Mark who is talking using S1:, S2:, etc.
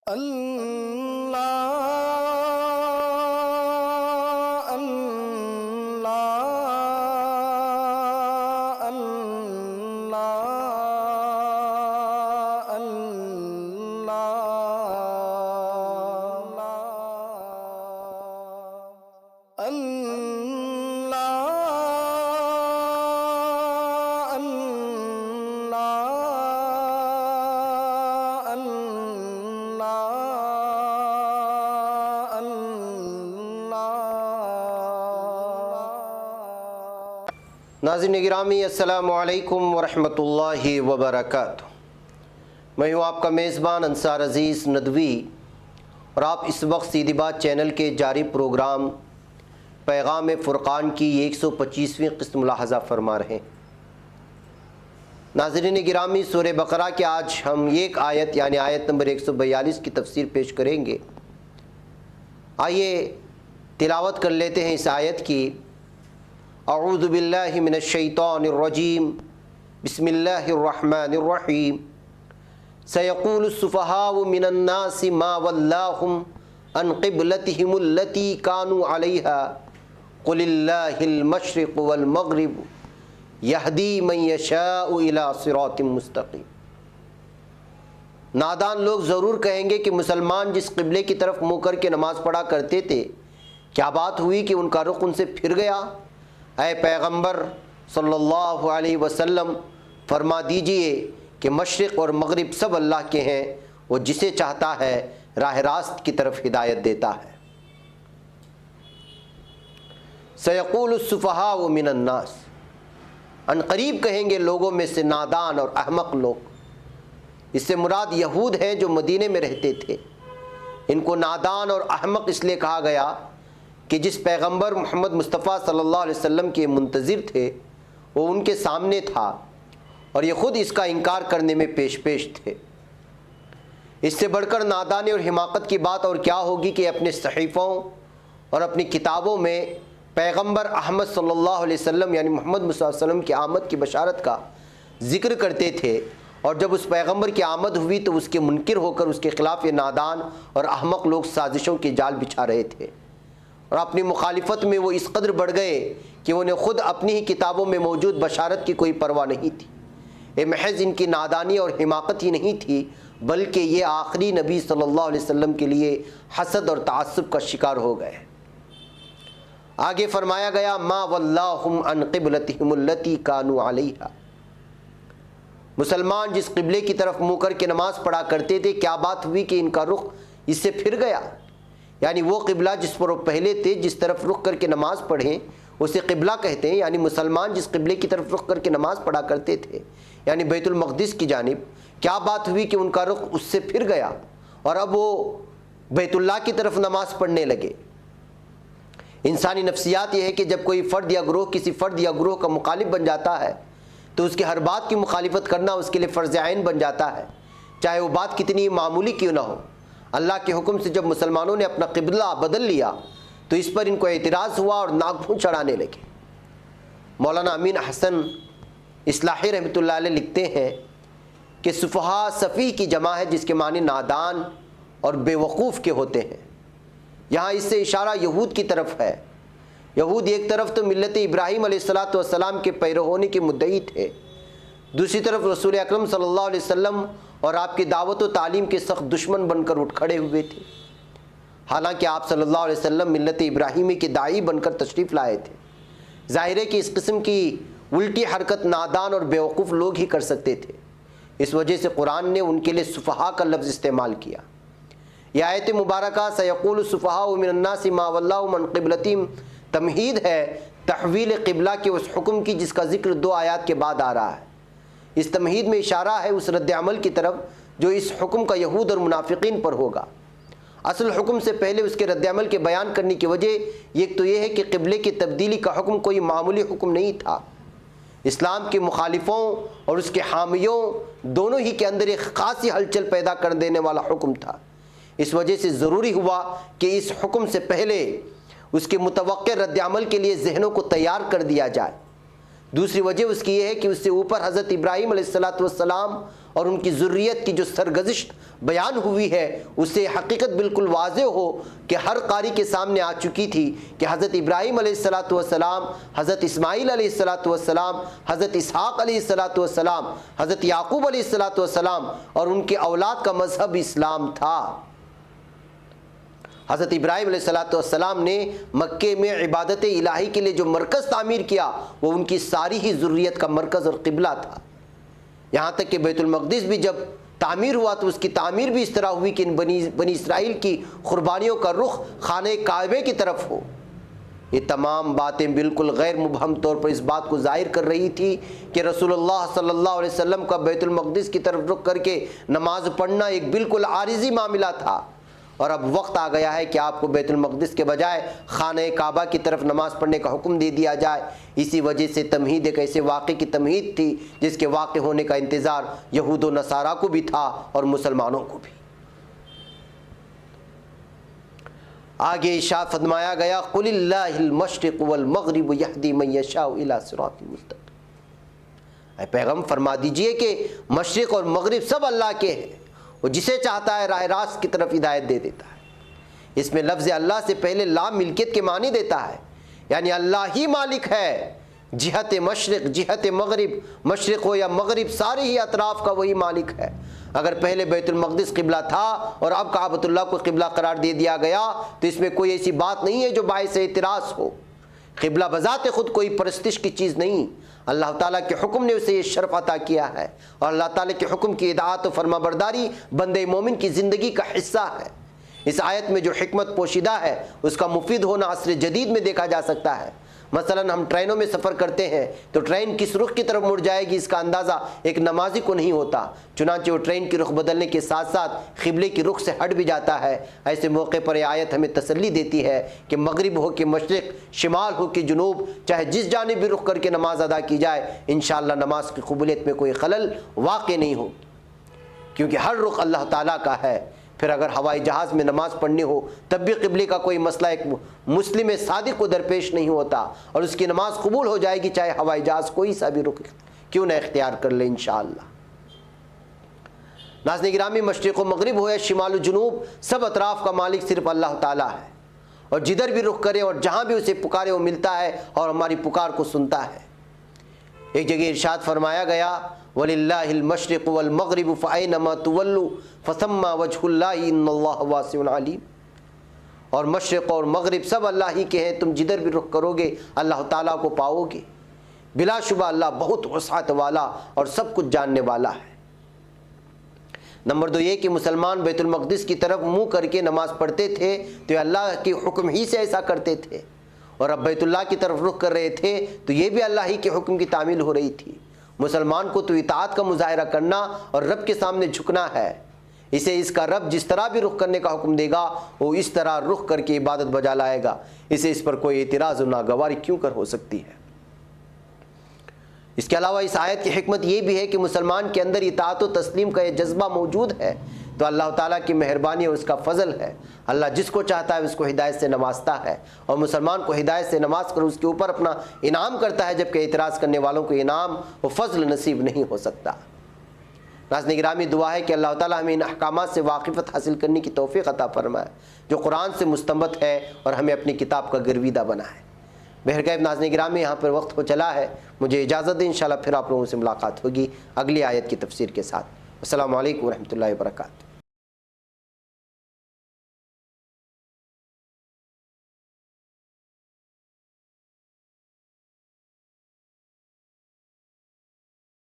S1: اللہ اللہ اللہ اللہ
S2: ناظرین گرامی، السلام علیکم ورحمۃ اللہ وبرکاتہ۔ میں ہوں آپ کا میزبان انصار عزیز ندوی، اور آپ اس وقت سیدھی بات چینل کے جاری پروگرام پیغام فرقان کی 125ویں قسط ملاحظہ فرما رہے ہیں۔ ناظرین گرامی، سورہ بقرہ کے آج ہم ایک آیت یعنی آیت نمبر 142 کی تفسیر پیش کریں گے۔ آئیے تلاوت کر لیتے ہیں اس آیت کی۔ اعوذ باللہ من الشیطان الرجیم، بسم اللہ الرحمن الرحیم۔ سیقول السفہاء من الناس ما ولاہم عن قبلتہم التی کانوا علیہا قل اللہ المشرق والمغرب یہدی من یشاء الی صراط مستقیم۔ نادان لوگ ضرور کہیں گے کہ مسلمان جس قبلے کی طرف منہ کر کے نماز پڑھا کرتے تھے، کیا بات ہوئی کہ ان کا رخ ان سے پھر گیا؟ اے پیغمبر صلی اللہ علیہ وسلم، فرما دیجئے کہ مشرق اور مغرب سب اللہ کے ہیں، وہ جسے چاہتا ہے راہ راست کی طرف ہدایت دیتا ہے۔ سیقول السفہاء من الناس، ان قریب کہیں گے لوگوں میں سے نادان اور احمق لوگ۔ اس سے مراد یہود ہیں جو مدینے میں رہتے تھے۔ ان کو نادان اور احمق اس لیے کہا گیا کہ جس پیغمبر محمد مصطفیٰ صلی اللہ علیہ وسلم کے منتظر تھے وہ ان کے سامنے تھا، اور یہ خود اس کا انکار کرنے میں پیش تھے۔ اس سے بڑھ کر نادانی اور حماقت کی بات اور کیا ہوگی کہ اپنے صحیفوں اور اپنی کتابوں میں پیغمبر احمد صلی اللہ علیہ وسلم یعنی محمد صلی اللہ علیہ وسلم کی آمد کی بشارت کا ذکر کرتے تھے، اور جب اس پیغمبر کی آمد ہوئی تو اس کے منکر ہو کر اس کے خلاف یہ نادان اور احمق لوگ سازشوں کے جال بچھا رہے تھے، اور اپنی مخالفت میں وہ اس قدر بڑھ گئے کہ انہیں خود اپنی ہی کتابوں میں موجود بشارت کی کوئی پرواہ نہیں تھی۔ یہ محض ان کی نادانی اور حماقت ہی نہیں تھی، بلکہ یہ آخری نبی صلی اللہ علیہ وسلم کے لیے حسد اور تعصب کا شکار ہو گئے۔ آگے فرمایا گیا ما ولاہم عن قبلتہم التی کانوا علیہا، مسلمان جس قبلے کی طرف منہ کر کے نماز پڑھا کرتے تھے، کیا بات ہوئی کہ ان کا رخ اس سے پھر گیا؟ یعنی وہ قبلہ جس پر وہ پہلے تھے، جس طرف رخ کر کے نماز پڑھیں اسے قبلہ کہتے ہیں۔ یعنی مسلمان جس قبلے کی طرف رخ کر کے نماز پڑھا کرتے تھے یعنی بیت المقدس کی جانب، کیا بات ہوئی کہ ان کا رخ اس سے پھر گیا اور اب وہ بیت اللہ کی طرف نماز پڑھنے لگے؟ انسانی نفسیات یہ ہے کہ جب کوئی فرد یا گروہ کسی فرد یا گروہ کا مخالف بن جاتا ہے تو اس کے ہر بات کی مخالفت کرنا اس کے لیے فرض عین بن جاتا ہے، چاہے وہ بات کتنی معمولی کیوں نہ ہو۔ اللہ کے حکم سے جب مسلمانوں نے اپنا قبلہ بدل لیا تو اس پر ان کو اعتراض ہوا اور ناک بھون چڑھانے لگے۔ مولانا امین حسن اصلاحی رحمۃ اللہ علیہ لکھتے ہیں کہ سفہاء سفیہ کی جمع ہے، جس کے معنی نادان اور بے وقوف کے ہوتے ہیں۔ یہاں اس سے اشارہ یہود کی طرف ہے۔ یہود ایک طرف تو ملت ابراہیم علیہ السلام کے پیرو ہونے کے مدعی تھے، دوسری طرف رسول اکرم صلی اللہ علیہ وسلم اور آپ کی دعوت و تعلیم کے سخت دشمن بن کر اٹھ کھڑے ہوئے تھے، حالانکہ آپ صلی اللہ علیہ وسلم ملت ابراہیمی کے داعی بن کر تشریف لائے تھے۔ ظاہر ہے کہ اس قسم کی الٹی حرکت نادان اور بیوقوف لوگ ہی کر سکتے تھے، اس وجہ سے قرآن نے ان کے لیے سفہاء کا لفظ استعمال کیا۔ یہ آیت مبارکہ سیقول السفہاء من الناس ما ولاہم عن قبلتہم تمہید ہے تحویل قبلہ کے اس حکم کی جس کا ذکر 2 آیات کے بعد آ رہا ہے۔ اس تمہید میں اشارہ ہے اس رد عمل کی طرف جو اس حکم کا یہود اور منافقین پر ہوگا۔ اصل حکم سے پہلے اس کے رد عمل کے بیان کرنے کی وجہ ایک تو یہ ہے کہ قبلے کی تبدیلی کا حکم کوئی معمولی حکم نہیں تھا، اسلام کے مخالفوں اور اس کے حامیوں دونوں ہی کے اندر ایک خاصی ہلچل پیدا کر دینے والا حکم تھا۔ اس وجہ سے ضروری ہوا کہ اس حکم سے پہلے اس کے متوقع رد عمل کے لیے ذہنوں کو تیار کر دیا جائے۔ دوسری وجہ اس کی یہ ہے کہ اس سے اوپر حضرت ابراہیم علیہ السلام اور ان کی ذریت کی جو سرگزشت بیان ہوئی ہے اس سے حقیقت بالکل واضح ہو کہ ہر قاری کے سامنے آ چکی تھی کہ حضرت ابراہیم علیہ السلام، حضرت اسماعیل علیہ السلام، حضرت اسحاق علیہ السلام، حضرت یعقوب علیہ السلام اور ان کے اولاد کا مذہب اسلام تھا۔ حضرت ابراہیم علیہ السلام نے مکے میں عبادت الہی کے لیے جو مرکز تعمیر کیا وہ ان کی ساری ہی ذریت کا مرکز اور قبلہ تھا۔ یہاں تک کہ بیت المقدس بھی جب تعمیر ہوا تو اس کی تعمیر بھی اس طرح ہوئی کہ ان بنی اسرائیل کی قربانیوں کا رخ خانہ کعبے کی طرف ہو۔ یہ تمام باتیں بالکل غیر مبہم طور پر اس بات کو ظاہر کر رہی تھی کہ رسول اللہ صلی اللہ علیہ وسلم کا بیت المقدس کی طرف رخ کر کے نماز پڑھنا ایک بالکل عارضی معاملہ تھا، اور اب وقت آ گیا ہے کہ آپ کو بیت المقدس کے بجائے خانہ کعبہ کی طرف نماز پڑھنے کا حکم دے دیا جائے۔ اسی وجہ سے تمہید ایک ایسے واقعے کی تمہید تھی جس کے واقع ہونے کا انتظار یہود و نصارہ کو بھی تھا اور مسلمانوں کو بھی۔ آگے ارشاد فرمایا گیا قل اللہ المشرق والمغرب یہدی من یشاء الی صراط مستقیم۔ اے پیغام فرما دیجئے کہ مشرق اور مغرب سب اللہ کے ہیں، وہ جسے چاہتا ہے راہ راست کی طرف ہدایت دے دیتا ہے۔ اس میں لفظ اللہ سے پہلے لا ملکیت کے معنی دیتا ہے، یعنی اللہ ہی مالک ہے، جہت مشرق جہت مغرب، مشرق ہو یا مغرب سارے ہی اطراف کا وہی مالک ہے۔ اگر پہلے بیت المقدس قبلہ تھا اور اب کعبۃ اللہ کو قبلہ قرار دے دیا گیا تو اس میں کوئی ایسی بات نہیں ہے جو باعث اعتراض ہو۔ قبلہ بذات خود کوئی پرستش کی چیز نہیں، اللہ تعالیٰ کے حکم نے اسے یہ شرف عطا کیا ہے، اور اللہ تعالیٰ کے حکم کی اطاعت و فرما برداری بندے مومن کی زندگی کا حصہ ہے۔ اس آیت میں جو حکمت پوشیدہ ہے اس کا مفید ہونا عصر جدید میں دیکھا جا سکتا ہے۔ مثلا ہم ٹرینوں میں سفر کرتے ہیں تو ٹرین کس رخ کی طرف مڑ جائے گی اس کا اندازہ ایک نمازی کو نہیں ہوتا، چنانچہ وہ ٹرین کی رخ بدلنے کے ساتھ ساتھ قبلے کی رخ سے ہٹ بھی جاتا ہے۔ ایسے موقع پر یہ آیت ہمیں تسلی دیتی ہے کہ مغرب ہو کہ مشرق، شمال ہو کہ جنوب، چاہے جس جانب بھی رخ کر کے نماز ادا کی جائے انشاءاللہ نماز کی قبولیت میں کوئی خلل واقع نہیں ہو، کیونکہ ہر رخ اللہ تعالیٰ کا ہے۔ پھر اگر ہوائی جہاز میں نماز پڑھنی ہو تب بھی قبلے کا کوئی مسئلہ ایک مسلم صادق کو درپیش نہیں ہوتا، اور اس کی نماز قبول ہو جائے گی چاہے ہوائی جہاز کوئی سا بھی رخ کیوں نہ اختیار کر لے انشاءاللہ۔ ناظرین گرامی، مشرق و مغرب ہو یا شمال و جنوب، سب اطراف کا مالک صرف اللہ تعالیٰ ہے، اور جدھر بھی رخ کرے اور جہاں بھی اسے پکارے وہ ملتا ہے اور ہماری پکار کو سنتا ہے۔ ایک جگہ ارشاد فرمایا گیا وَلِلَّهِ الْمَشْرِقُ وَالْمَغْرِبُ فَأَيْنَمَا تُوَلُّوا فَثَمَّ وَجْهُ اللَّهِ إِنَّ اللَّهَ وَاسِعٌ عَلِيمٌ۔ اور مشرق اور مغرب سب اللہ ہی کے ہیں، تم جدھر بھی رخ کرو گے اللہ تعالیٰ کو پاؤ گے۔ بلا شبہ اللہ بہت وسعت والا اور سب کچھ جاننے والا ہے۔ نمبر 2 یہ کہ مسلمان بیت المقدس کی طرف منہ کر کے نماز پڑھتے تھے تو اللہ کے حکم ہی سے ایسا کرتے تھے، اور اب بیت اللہ کی طرف رخ کر رہے تھے تو یہ بھی اللہ ہی کے حکم کی تعمیل ہو رہی تھی۔ مسلمان کو تو اطاعت کا مظاہرہ کرنا اور رب کے سامنے جھکنا ہے، اسے اس کا رب جس طرح بھی رخ کرنے کا حکم دے گا وہ اس طرح رخ کر کے عبادت بجا لائے گا، اسے اس پر کوئی اعتراض و ناگواری کیوں کر ہو سکتی ہے۔ اس کے علاوہ اس آیت کی حکمت یہ بھی ہے کہ مسلمان کے اندر اطاعت و تسلیم کا یہ جذبہ موجود ہے تو اللہ تعالیٰ کی مہربانی اور اس کا فضل ہے، اللہ جس کو چاہتا ہے اس کو ہدایت سے نوازتا ہے، اور مسلمان کو ہدایت سے نواز کر اس کے اوپر اپنا انعام کرتا ہے، جبکہ اعتراض کرنے والوں کو انعام و فضل نصیب نہیں ہو سکتا۔ ناظرین گرامی، دعا ہے کہ اللہ تعالیٰ ہمیں ان احکامات سے واقفیت حاصل کرنے کی توفیق عطا فرمائے جو قرآن سے مستنبط ہے، اور ہمیں اپنی کتاب کا گرویدہ بنائے۔ بہرکیف ناظرین گرامی، یہاں پر وقت ہو چلا ہے، مجھے اجازت دیں، انشاءاللہ پھر آپ لوگوں سے ملاقات ہوگی اگلی آیت کی تفسیر کے ساتھ۔ السلام علیکم ورحمۃ اللہ وبرکاتہ۔